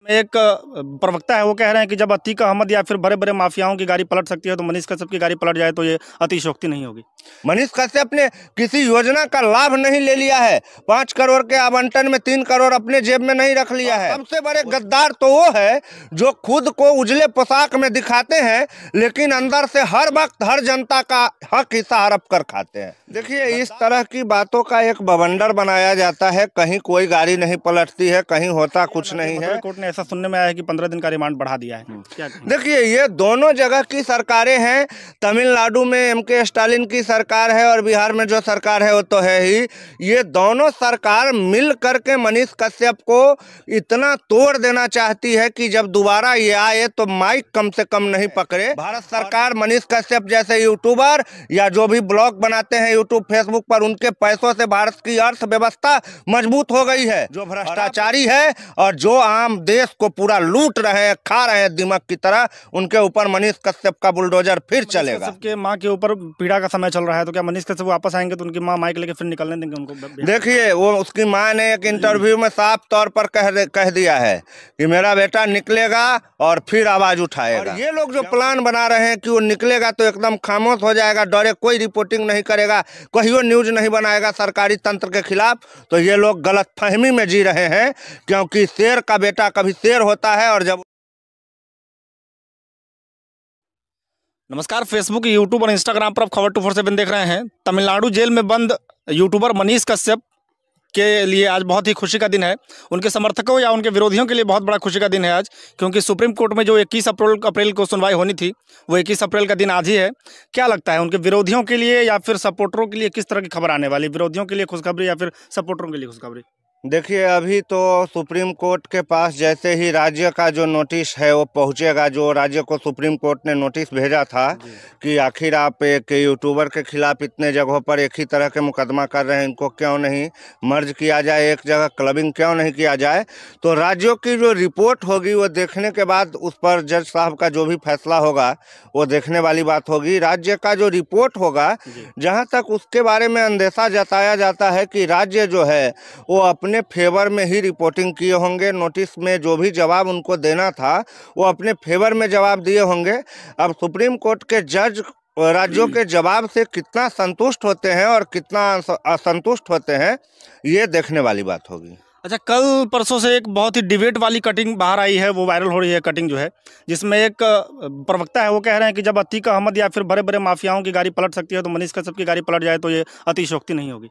एक प्रवक्ता है, वो कह रहे हैं कि जब अतीक अहमद या फिर बड़े बड़े माफियाओं की गाड़ी पलट सकती है तो मनीष कश्यप की गाड़ी पलट जाए तो ये अतिशयोक्ति नहीं होगी। मनीष कश्यप ने किसी योजना का लाभ नहीं ले लिया है। 5 करोड़ के आवंटन में 3 करोड़ अपने जेब में नहीं रख लिया है। सबसे बड़े गद्दार तो वो है जो खुद को उजले पोशाक में दिखाते हैं लेकिन अंदर से हर वक्त हर जनता का हक हिस्सा हड़प कर खाते हैं। देखिए, इस तरह की बातों का एक बवंडर बनाया जाता है। कहीं कोई गाड़ी नहीं पलटती है, कहीं होता कुछ नहीं है। कोर्ट ने ऐसा सुनने में आया है कि 15 दिन का रिमांड बढ़ा दिया है। क्या देखिए, ये दोनों जगह की सरकारें हैं। तमिलनाडु में एमके स्टालिन की सरकार है और बिहार में जो सरकार है वो तो है ही। ये दोनों सरकार मिल करके मनीष कश्यप को इतना तोड़ देना चाहती है कि जब दोबारा ये आए तो माइक कम से कम नहीं पकड़े। भारत सरकार मनीष कश्यप जैसे यूट्यूबर या जो भी ब्लॉग बनाते हैं यूट्यूब फेसबुक पर, उनके पैसों से भारत की अर्थव्यवस्था मजबूत हो गई है। जो भ्रष्टाचारी है और जो आम देश को पूरा लूट रहे हैं, खा रहे हैं दिमाग की तरह, उनके ऊपर मनीष कश्यप का बुलडोजर फिर चलेगा। सबके माँ के ऊपर पीड़ा का समय चल रहा है तो क्या मनीष कश्यप वापस आएंगे तो उनकी माँ माइक लेके फिर निकलने देंगे उनको? देखिए, वो उसकी माँ ने एक इंटरव्यू में साफ तौर पर कह दिया है कि मेरा बेटा निकलेगा और फिर आवाज उठाएगा। और ये लोग जो प्लान बना रहे हैं कि वो निकलेगा तो एकदम खामोश हो जाएगा, डरे, कोई रिपोर्टिंग नहीं करेगा, कहीं न्यूज नहीं बनाएगा सरकारी तंत्र के खिलाफ, तो ये लोग गलतफहमी में जी रहे हैं। क्योंकि शेर का बेटा कभी शेर होता है। और जब नमस्कार, फेसबुक, यूट्यूब और इंस्टाग्राम पर आप खबर 24/7 देख रहे हैं। तमिलनाडु जेल में बंद यूट्यूबर मनीष कश्यप के लिए आज बहुत ही खुशी का दिन है। उनके समर्थकों या उनके विरोधियों के लिए बहुत बड़ा खुशी का दिन है आज, क्योंकि सुप्रीम कोर्ट में जो 21 अप्रैल को सुनवाई होनी थी वो 21 अप्रैल का दिन आज ही है। क्या लगता है, उनके विरोधियों के लिए या फिर सपोर्टरों के लिए किस तरह की खबर आने वाली? विरोधियों के लिए खुशखबरी या फिर सपोर्टरों के लिए खुशखबरी? देखिए, अभी तो सुप्रीम कोर्ट के पास जैसे ही राज्य का जो नोटिस है वो पहुंचेगा, जो राज्य को सुप्रीम कोर्ट ने नोटिस भेजा था कि आखिर आप एक यूट्यूबर के खिलाफ इतने जगहों पर एक ही तरह के मुकदमा कर रहे हैं, इनको क्यों नहीं मर्ज किया जाए, एक जगह क्लबिंग क्यों नहीं किया जाए। तो राज्यों की जो रिपोर्ट होगी वो देखने के बाद उस पर जज साहब का जो भी फैसला होगा वो देखने वाली बात होगी। राज्य का जो रिपोर्ट होगा, जहाँ तक उसके बारे में अंदेशा जताया जाता है कि राज्य जो है वो अपने फेवर में ही रिपोर्टिंग किए होंगे। नोटिस में जो भी जवाब उनको देना था वो अपने फेवर में जवाब दिए होंगे। अब सुप्रीम कोर्ट के जज राज्यों के जवाब से कितना संतुष्ट होते हैं और कितना असंतुष्ट होते हैं, ये देखने वाली बात होगी। अच्छा, कल परसों से एक बहुत ही डिबेट वाली कटिंग बाहर आई है, वो वायरल हो रही है कटिंग जो है, जिसमें एक प्रवक्ता है, वो कह रहे हैं कि जब अतीक अहमद या फिर बड़े बड़े माफियाओं की गाड़ी पलट सकती है तो मनीष कश्यप की गाड़ी पलट जाए तो ये अतिशयोक्ति नहीं होगी।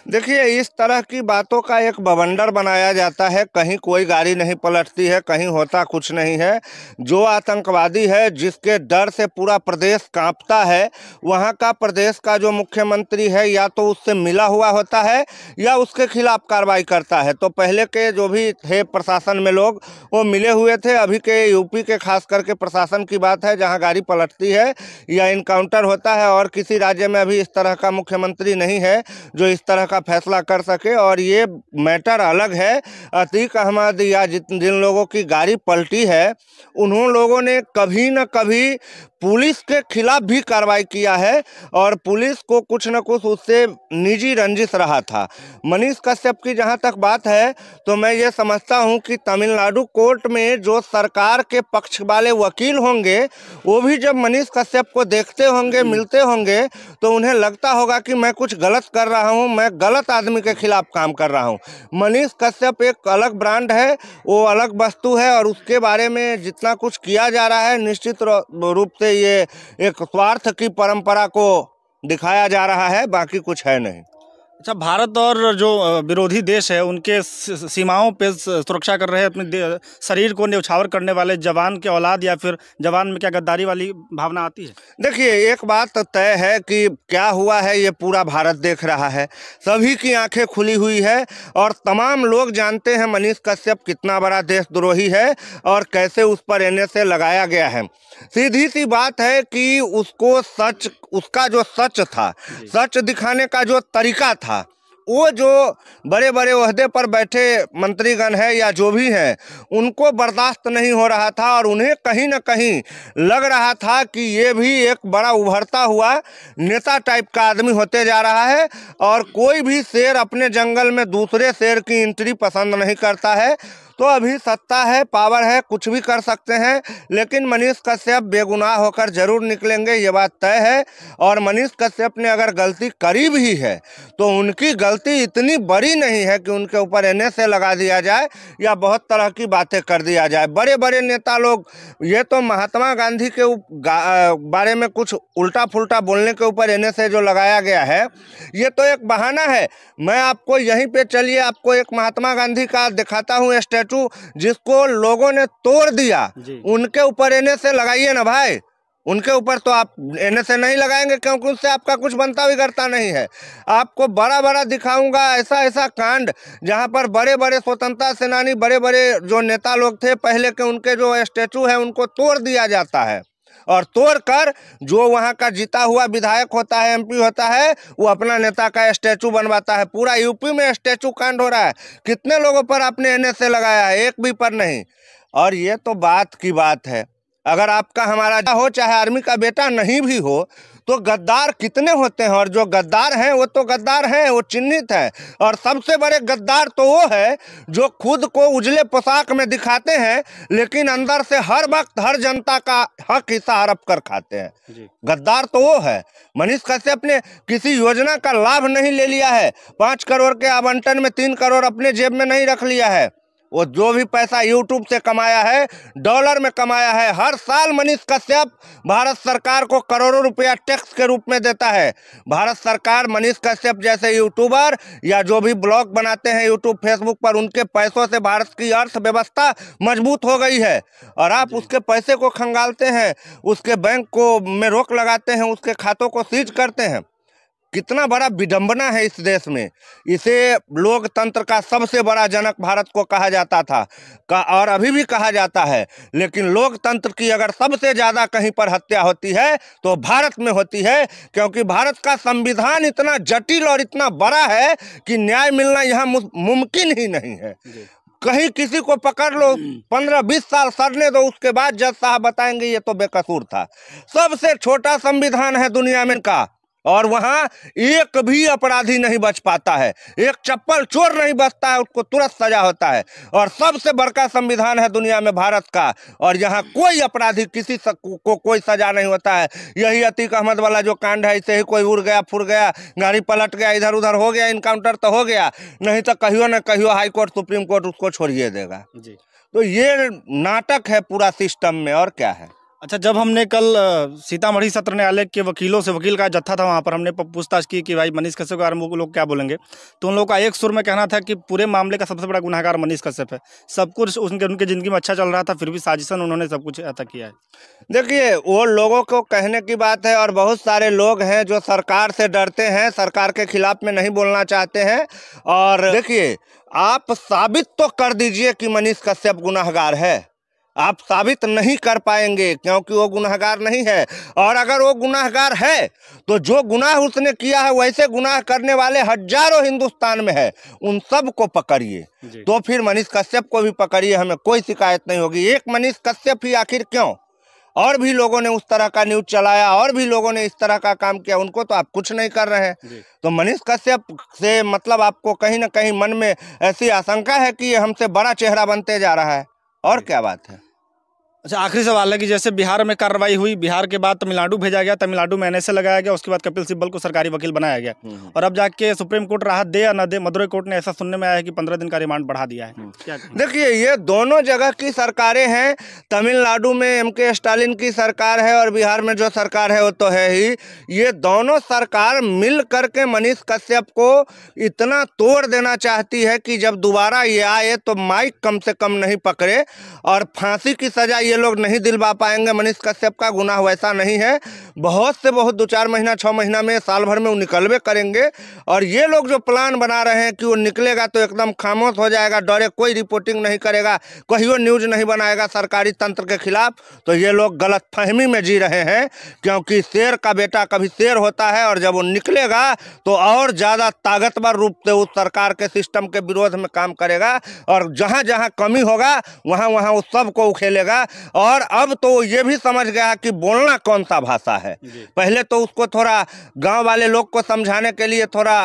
देखिए, इस तरह की बातों का एक बवंडर बनाया जाता है। कहीं कोई गाड़ी नहीं पलटती है, कहीं होता कुछ नहीं है। जो आतंकवादी है, जिसके डर से पूरा प्रदेश कांपता है, वहाँ का प्रदेश का जो मुख्यमंत्री है या तो उससे मिला हुआ होता है या उसके खिलाफ कार्रवाई करता है। तो पहले के जो भी थे प्रशासन में लोग, वो मिले हुए थे। अभी के यूपी के खास करके प्रशासन की बात है, जहाँ गाड़ी पलटती है या इनकाउंटर होता है, और किसी राज्य में अभी इस तरह का मुख्यमंत्री नहीं है जो इस तरह का फैसला कर सके। और ये मैटर अलग है। अतीक अहमद या जिन लोगों की गाड़ी पलटी है, उन्होंने लोगों ने कभी न कभी पुलिस के खिलाफ भी कार्रवाई किया है और पुलिस को कुछ न कुछ उससे निजी रंजिश रहा था। मनीष कश्यप की जहां तक बात है तो मैं ये समझता हूं कि तमिलनाडु कोर्ट में जो सरकार के पक्ष वाले वकील होंगे, वो भी जब मनीष कश्यप को देखते होंगे, मिलते होंगे, तो उन्हें लगता होगा कि मैं कुछ गलत कर रहा हूं, मैं गलत आदमी के खिलाफ काम कर रहा हूं। मनीष कश्यप एक अलग ब्रांड है, वो अलग वस्तु है, और उसके बारे में जितना कुछ किया जा रहा है, निश्चित रूप से ये एक स्वार्थ की परंपरा को दिखाया जा रहा है, बाकी कुछ है नहीं। अच्छा, भारत और जो विरोधी देश है उनके सीमाओं पे सुरक्षा कर रहे हैं, अपने शरीर को न्यौछावर करने वाले जवान के औलाद या फिर जवान में क्या गद्दारी वाली भावना आती है? देखिए, एक बात तय है कि क्या हुआ है ये पूरा भारत देख रहा है, सभी की आंखें खुली हुई है और तमाम लोग जानते हैं मनीष कश्यप कितना बड़ा देशद्रोही है और कैसे उस पर एनएसए लगाया गया है। सीधी सी बात है कि उसको सच, उसका जो सच था, सच दिखाने का जो तरीका था, वो जो बड़े बड़े ओहदे पर बैठे मंत्रीगण हैं या जो भी हैं, उनको बर्दाश्त नहीं हो रहा था और उन्हें कहीं ना कहीं लग रहा था कि ये भी एक बड़ा उभरता हुआ नेता टाइप का आदमी होते जा रहा है। और कोई भी शेर अपने जंगल में दूसरे शेर की एंट्री पसंद नहीं करता है। तो अभी सत्ता है, पावर है, कुछ भी कर सकते हैं, लेकिन मनीष कश्यप बेगुनाह होकर जरूर निकलेंगे, ये बात तय है। और मनीष कश्यप ने अगर गलती करी भी है तो उनकी गलती इतनी बड़ी नहीं है कि उनके ऊपर NSA लगा दिया जाए या बहुत तरह की बातें कर दिया जाए। बड़े बड़े नेता लोग, ये तो महात्मा गांधी के बारे में कुछ उल्टा फुल्टा बोलने के ऊपर NSA जो लगाया गया है, ये तो एक बहाना है। मैं आपको यहीं पे चलिए आपको एक महात्मा गांधी का दिखाता हूँ स्टैचू, जिसको लोगों ने तोड़ दिया, उनके ऊपर NSA लगाइए ना भाई। उनके ऊपर तो आप NSA नहीं लगाएंगे क्योंकि उससे आपका कुछ बनता बिगड़ता नहीं है। आपको बड़ा बड़ा दिखाऊंगा ऐसा ऐसा कांड जहां पर बड़े बड़े स्वतंत्रता सेनानी, बड़े बड़े जो नेता लोग थे पहले के, उनके जो स्टैचू है उनको तोड़ दिया जाता है, और तोड़कर जो वहां का जीता हुआ विधायक होता है, MP होता है, वो अपना नेता का स्टैचू बनवाता है। पूरा यूपी में स्टैचू कांड हो रहा है। कितने लोगों पर आपने NSA लगाया है? एक भी पर नहीं। और ये तो बात की बात है, अगर आपका हमारा हो चाहे आर्मी का बेटा नहीं भी हो, तो गद्दार कितने होते हैं, और जो गद्दार हैं वो तो गद्दार हैं, वो चिन्हित है। और सबसे बड़े गद्दार तो वो है जो खुद को उजले पोशाक में दिखाते हैं, लेकिन अंदर से हर वक्त हर जनता का हक हिस्सा हड़प कर खाते हैं। गद्दार तो वो है। मनीष कश्यप ने किसी योजना का लाभ नहीं ले लिया है। 5 करोड़ के आवंटन में 3 करोड़ अपने जेब में नहीं रख लिया है। वो जो भी पैसा यूट्यूब से कमाया है, डॉलर में कमाया है। हर साल मनीष कश्यप भारत सरकार को करोड़ों रुपया टैक्स के रूप में देता है। भारत सरकार मनीष कश्यप जैसे यूट्यूबर या जो भी ब्लॉग बनाते हैं यूट्यूब फेसबुक पर, उनके पैसों से भारत की अर्थव्यवस्था मजबूत हो गई है। और आप उसके पैसे को खंगालते हैं, उसके बैंक को में रोक लगाते हैं, उसके खातों को सीज करते हैं। कितना बड़ा विडंबना है इस देश में। इसे लोकतंत्र का सबसे बड़ा जनक भारत को कहा जाता था और अभी भी कहा जाता है। लेकिन लोकतंत्र की अगर सबसे ज़्यादा कहीं पर हत्या होती है तो भारत में होती है, क्योंकि भारत का संविधान इतना जटिल और इतना बड़ा है कि न्याय मिलना यहाँ मुमकिन ही नहीं है। कहीं किसी को पकड़ लो, 15-20 साल सड़ने दो, उसके बाद जज साहब बताएंगे ये तो बेकसूर था। सबसे छोटा संविधान है दुनिया में का, और वहां एक भी अपराधी नहीं बच पाता है। एक चप्पल चोर नहीं बचता है, उसको तुरंत सजा होता है। और सबसे बड़का संविधान है दुनिया में भारत का, और यहाँ कोई अपराधी किसी को कोई सजा नहीं होता है। यही अतीक अहमद वाला जो कांड है, इसे ही कोई उड़ गया, फुर गया, गाड़ी पलट गया, इधर उधर हो गया, इनकाउंटर तो हो गया, नहीं तो कहियो न कहियो हाई कोर्ट सुप्रीम कोर्ट उसको छोड़िए देगा जी। तो ये नाटक है पूरा सिस्टम में, और क्या है। अच्छा, जब हमने कल सीतामढ़ी सत्र न्यायालय के वकीलों से, वकील का जत्था था वहाँ पर, हमने पूछताछ की कि भाई मनीष कश्यप के बारे में लोग क्या बोलेंगे, तो उन लोगों का एक सुर में कहना था कि पूरे मामले का सबसे बड़ा गुनहगार मनीष कश्यप है। सब कुछ उनके ज़िंदगी में अच्छा चल रहा था, फिर भी साजिशन उन्होंने सब कुछ ऐसा किया है। देखिए, वो लोगों को कहने की बात है, और बहुत सारे लोग हैं जो सरकार से डरते हैं, सरकार के खिलाफ में नहीं बोलना चाहते हैं। और देखिए, आप साबित तो कर दीजिए कि मनीष कश्यप गुनहगार है। आप साबित नहीं कर पाएंगे क्योंकि वो गुनहगार नहीं है। और अगर वो गुनहगार है तो जो गुनाह उसने किया है, वैसे गुनाह करने वाले हजारों हिंदुस्तान में है, उन सब को पकड़िए। तो फिर मनीष कश्यप को भी पकड़िए, हमें कोई शिकायत नहीं होगी। एक मनीष कश्यप ही आखिर क्यों? और भी लोगों ने उस तरह का न्यूज चलाया, और भी लोगों ने इस तरह का काम किया, उनको तो आप कुछ नहीं कर रहे हैं। तो मनीष कश्यप से मतलब आपको कहीं ना कहीं मन में ऐसी आशंका है कि ये हमसे बड़ा चेहरा बनते जा रहा है, और क्या बात है। अच्छा, आखिरी सवाल है कि जैसे बिहार में कार्रवाई हुई, बिहार के बाद तमिलनाडु भेजा गया, तमिलनाडु में NSA लगाया गया, उसके बाद कपिल सिब्बल को सरकारी वकील बनाया गया, और अब जाके सुप्रीम कोर्ट राहत दे या न दे, मदुरई कोर्ट ने ऐसा सुनने में आया है कि 15 दिन का रिमांड बढ़ा दिया है। देखिए, ये दोनों जगह की सरकारें हैं। तमिलनाडु में MK स्टालिन की सरकार है, और बिहार में जो सरकार है वो तो है ही। ये दोनों सरकार मिल करके मनीष कश्यप को इतना तोड़ देना चाहती है कि जब दोबारा ये आए तो माइक कम से कम नहीं पकड़े, और फांसी की सजा ये लोग नहीं दिलवा पाएंगे। मनीष कश्यप का गुनाह वैसा नहीं है, बहुत से बहुत 2-4 महीना 6 महीना में, साल भर में वो निकलवे करेंगे। और ये लोग जो प्लान बना रहे हैं कि वो निकलेगा तो एकदम खामोश हो जाएगा, डरे, कोई रिपोर्टिंग नहीं करेगा, कहियो न्यूज नहीं बनाएगा सरकारी तंत्र के खिलाफ, तो ये लोग गलतफहमी में जी रहे हैं। क्योंकि शेर का बेटा कभी शेर होता है, और जब वो निकलेगा तो और ज़्यादा ताकतवर रूप से उस सरकार के सिस्टम के विरोध में काम करेगा, और जहाँ जहाँ कमी होगा वहाँ वहाँ उस सबको उखेलेगा। और अब तो ये भी समझ गया कि बोलना कौन सा भाषा है। पहले तो उसको थोड़ा गांव वाले लोग को समझाने के लिए थोड़ा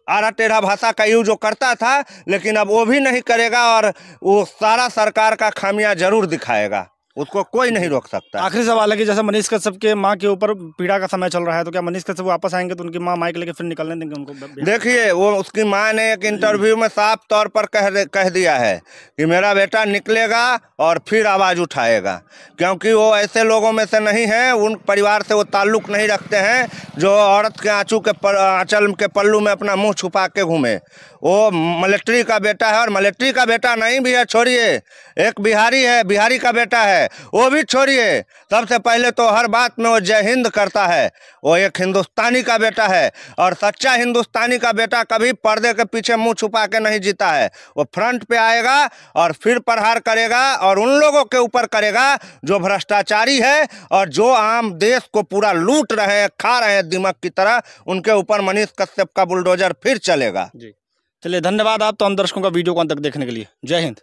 आड़ा टेढ़ा भाषा का यूज वो करता था, लेकिन अब वो भी नहीं करेगा और वो सारा सरकार का खामियां जरूर दिखाएगा, उसको कोई नहीं रोक सकता। आखिरी सवाल है कि जैसे मनीष कश्यप के माँ के ऊपर पीड़ा का समय चल रहा है, तो क्या मनीष कश्यप वापस आएंगे तो उनकी माँ माइक लेके फिर निकलने देंगे उनको? देखिए, वो उसकी माँ ने एक इंटरव्यू में साफ तौर पर कह दिया है कि मेरा बेटा निकलेगा और फिर आवाज़ उठाएगा, क्योंकि वो ऐसे लोगों में से नहीं है, उन परिवार से वो ताल्लुक़ नहीं रखते हैं जो औरत के आंचल के पल्लू में अपना मुंह छुपा के घूमे। वो मिलिट्री का बेटा है, और मिलिट्री का बेटा नहीं भी है छोड़िए, एक बिहारी है, बिहारी का बेटा है, वो भी छोड़िए। सबसे पहले तो हर बात में वो जय हिंद करता है, वो एक हिंदुस्तानी का बेटा है, और सच्चा हिंदुस्तानी का बेटा कभी पर्दे के पीछे मुंह छुपा के नहीं जीता है। वो फ्रंट पे आएगा और फिर प्रहार करेगा, और उन लोगों के ऊपर करेगा जो भ्रष्टाचारी है और जो आम देश को पूरा लूट रहे हैं, खा रहे हैं दीमक की तरह, उनके ऊपर मनीष कश्यप का बुलडोजर फिर चलेगा। जी, चलिए धन्यवाद आप तमाम दर्शकों का वीडियो को अंत तक देखने के लिए। जय हिंद।